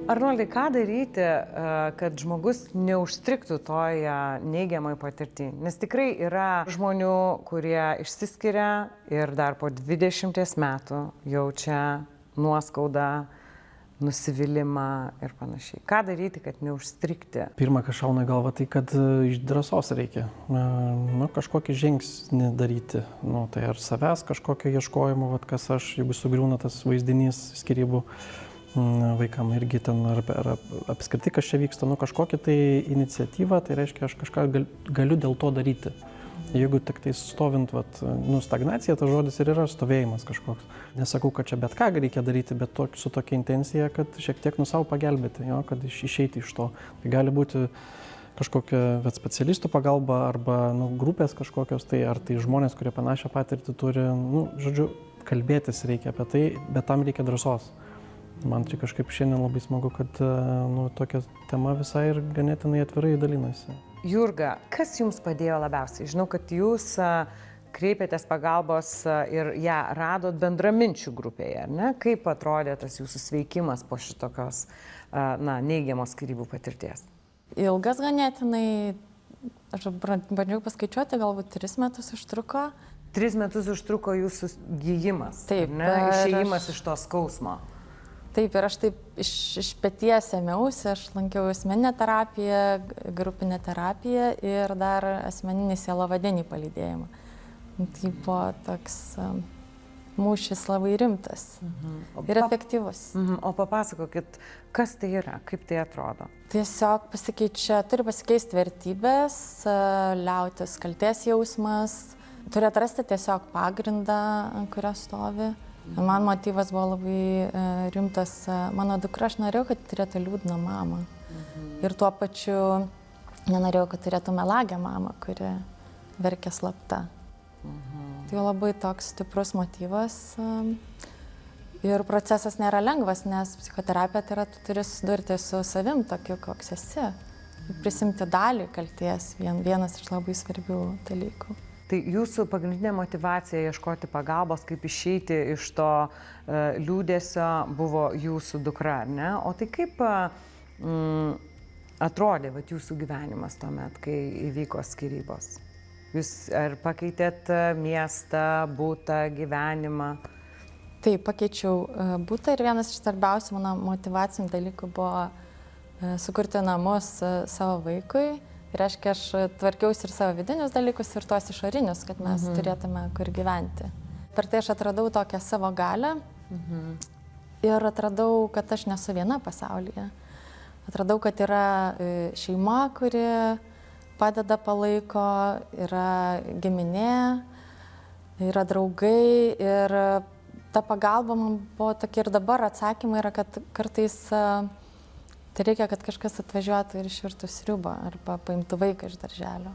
Arnoldai, ką daryti, kad žmogus neužstriktų toje neigiamai patirtį? Nes tikrai yra žmonių, kurie išsiskiria ir dar po 20 metų jaučia nuoskaudą, nusivylimą ir panašiai. Ką daryti, kad neužstrikti? Pirma, kas šauna į galvą, tai kad iš drąsos reikia. Kažkokį žingsnį daryti. Tai ar savęs kažkokio ieškojimo, kas aš, jeigu sugriūna tas vaizdinys skyrybų vaikam irgi ten, ar apskritai kas čia vyksta, kažkokia tai iniciatyva, tai reiškia, aš kažką galiu dėl to daryti. Jeigu tik tai stovint, stagnacija, tas žodis ir yra stovėjimas kažkoks. Nesakau, kad čia bet ką reikia daryti, bet su tokia intencija, kad šiek tiek savo pagelbėti, kad išeiti iš to. Tai gali būti kažkokia specialistų pagalba arba grupės kažkokios, ar tai žmonės, kurie panašią patirtį turi, žodžiu, kalbėtis reikia apie tai, bet tam reikia drąsos. Man čia kažkaip šiandien labai smagu, kad tokia tema visai ir ganėtinai atvirai dalinasi. Jurga, kas jums padėjo labiausiai? Žinau, kad jūs kreipėtės pagalbos ir ją radot bendraminčių grupėje, ar ne? Kaip atrodė tas jūsų sveikimas po šitokios neigiamos skyrybų patirties? Ilgas ganėtinai, aš bandžiau paskaičiuoti, galbūt 3 metus užtruko. 3 metus užtruko jūsų gijimas, taip, išėjimas iš to skausmo. Taip, ir aš taip iš peties ėmiausi, aš lankiau asmeninę terapiją, grupinę terapiją ir dar asmeninį sielovadinį palydėjimą. Tai buvo toks mūšis labai rimtas ir efektyvus. O papasakokit, kas tai yra, kaip tai atrodo? Tiesiog turi pasikeisti vertybės, liautis kaltės jausmas, turi atrasti tiesiog pagrindą, ant kurio stovi. Man motyvas buvo labai rimtas. Mano dukra, aš norėjau, kad turėtų liūdną mamą. Ir tuo pačiu nenorėjau, kad turėtų melagę mamą, kuri verkia slapta. Tai labai toks stiprus motyvas. Ir procesas nėra lengvas, nes psichoterapija tai yra, tu turi susidurti su savim tokiu, koks esi. Prisimti dalį kalties, vienas iš labai svarbių dalykų. Tai jūsų pagrindinė motyvacija ieškoti pagalbos, kaip išeiti iš to liūdesio, buvo jūsų dukra, ar ne? O tai kaip atrodė jūsų gyvenimas tuomet, kai įvyko skyrybos? Jūs ar pakeitėt miestą, butą, gyvenimą? Taip, pakeičiau butą ir vienas iš svarbiausių mano motyvacinių dalykų buvo sukurti namus savo vaikui. Reiškia, aš tvarkiausi ir savo vidinius dalykus, ir tuos išorinius, kad mes turėtume kur gyventi. Per tai aš atradau tokią savo galią ir atradau, kad aš nesu viena pasaulyje. Atradau, kad yra šeima, kuri padeda, palaiko, yra giminė, yra draugai ir ta pagalba man buvo tokia ir dabar atsakymai yra, kad kartais tai reikia, kad kažkas atvažiuotų ir išvirtų sriubą arba paimtų vaiką iš darželio.